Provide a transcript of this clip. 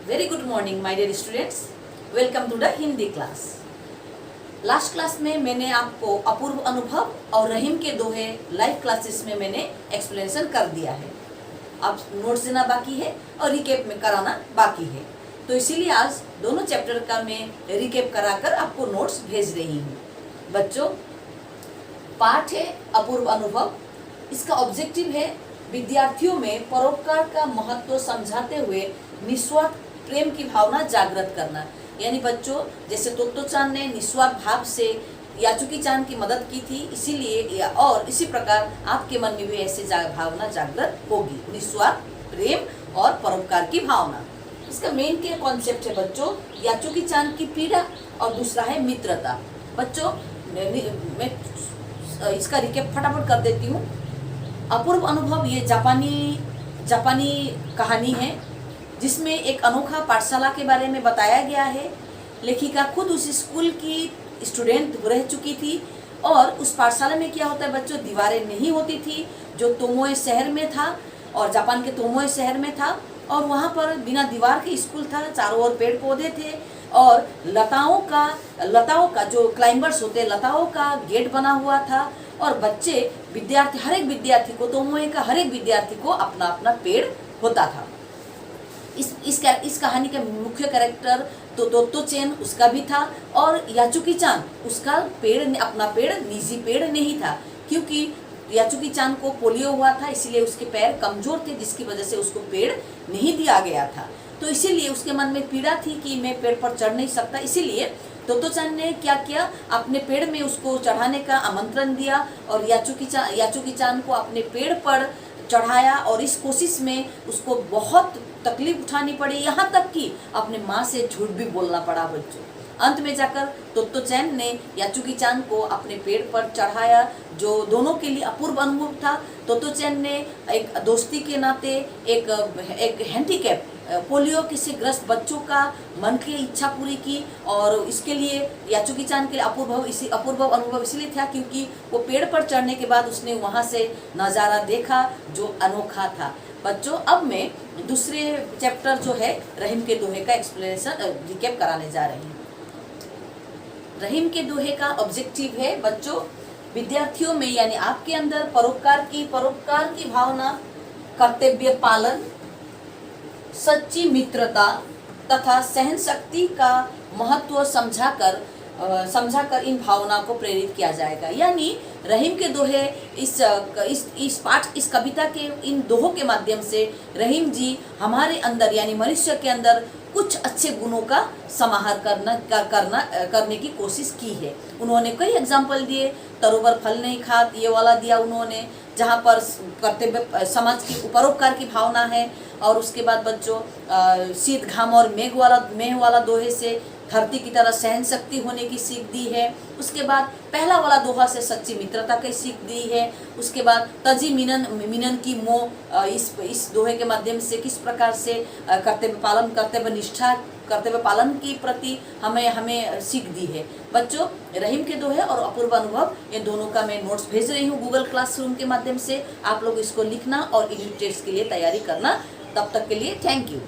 Very good morning my dear students, welcome to the Hindi class. Last class में मैंने आपको अपूर्व अनुभव और रहीम के दोहे लाइव क्लासेस में मैंने एक्सप्लेनेशन कर दिया है। अब नोट्स देना बाकी है और रिकेप में कराना बाकी है, तो इसीलिए आज दोनों चैप्टर का मैं रिकेप कराकर आपको नोट्स भेज रही हूँ। बच्चों, पाठ है अपूर्व अनुभव। इसका ऑब्जेक्टिव है विद्यार्थियों में परोपकार का महत्व समझाते हुए निस्वार्थ प्रेम की भावना जागृत करना। यानी बच्चों, जैसे तोत्तो चान ने निस्वार्थ भाव से याचुकी चान की मदद की थी, इसीलिए और इसी प्रकार आपके मन में भी ऐसे भावना जागृत होगी, निस्वार्थ प्रेम और परोपकार की भावना। इसका मेन क्या कॉन्सेप्ट है बच्चों? याचुकी चान की पीड़ा और दूसरा है मित्रता। बच्चों, मैं इसका रिकेप फटाफट कर देती हूँ। अपूर्व अनुभव ये जापानी कहानी है जिसमें एक अनोखा पाठशाला के बारे में बताया गया है। लेखिका खुद उस स्कूल की स्टूडेंट रह चुकी थी और उस पाठशाला में क्या होता है बच्चों, दीवारें नहीं होती थी, जो तोमोए शहर में था और जापान के तोमोए शहर में था, और वहाँ पर बिना दीवार के स्कूल था, चारों ओर पेड़ पौधे थे और लताओं का जो क्लाइंबर्स होते, लताओं का गेट बना हुआ था और बच्चे विद्यार्थी, हर एक विद्यार्थी को, तोमोए का हर एक विद्यार्थी को अपना अपना पेड़ होता था। इस कहानी का मुख्य कैरेक्टर तो तोत्तो चेन उसका भी था और याचुकी चान उसका अपना पेड़ निजी पेड़ नहीं था, क्योंकि याचुकी चान को पोलियो हुआ था, इसीलिए उसके पैर कमजोर थे, जिसकी वजह से उसको पेड़ नहीं दिया गया था। तो इसीलिए उसके मन में पीड़ा थी कि मैं पेड़ पर चढ़ नहीं सकता। इसीलिए तोत्तो चान ने क्या किया, अपने पेड़ में उसको चढ़ाने का आमंत्रण दिया और याचुकी चान को अपने पेड़ पर चढ़ाया और इस कोशिश में उसको बहुत तकलीफ उठानी पड़ी, यहाँ तक कि अपने माँ से झूठ भी बोलना पड़ा बच्चों। अंत में जाकर तोत्तो चैन ने याचुकी चान को अपने पेड़ पर चढ़ाया, जो दोनों के लिए अपूर्व अनुभव था। तोत्तो चैन ने एक दोस्ती के नाते एक हैंडीकैप पोलियो से ग्रस्त बच्चों का मन की इच्छा पूरी की, और इसके लिए याचुकी चान के लिए अपूर्व अनुभव इसलिए था क्योंकि वो पेड़ पर चढ़ने के बाद उसने वहाँ से नज़ारा देखा जो अनोखा था। बच्चों, अब मैं दूसरे चैप्टर जो है रहीम के दोहे का एक्सप्लेनेशन रिकेप कराने जा रही हूँ। रहीम के दोहे का ऑब्जेक्टिव है बच्चों, विद्यार्थियों में यानी आपके अंदर परोपकार की भावना, कर्तव्य पालन, सच्ची मित्रता तथा सहन शक्ति का महत्व समझाकर इन भावना को प्रेरित किया जाएगा। यानी रहीम के दोहे इस कविता के इन दोहों के माध्यम से रहीम जी हमारे अंदर यानी मनुष्य के अंदर कुछ अच्छे गुणों का समाहार करने की कोशिश की है। उन्होंने कई एग्जाम्पल दिए, तरोवर फल नहीं खात, ये वाला दिया उन्होंने, जहाँ पर कर्तव्य समाज की परोपकार की भावना है। और उसके बाद बच्चों शीत घाम और मेघ वाला दोहे से धरती की तरह सहन शक्ति होने की सीख दी है। उसके बाद पहला वाला दोहा से सच्ची मित्रता की सीख दी है। उसके बाद तजी मिनन की मोह, इस दोहे के माध्यम से किस प्रकार से कर्तव्य पालन के प्रति हमें सीख दी है। बच्चों, रहीम के दोहे और अपूर्व अनुभव ये दोनों का मैं नोट्स भेज रही हूँ गूगल क्लासरूम के माध्यम से। आप लोग इसको लिखना और यूनिट टेस्ट के लिए तैयारी करना। तब तक के लिए थैंक यू।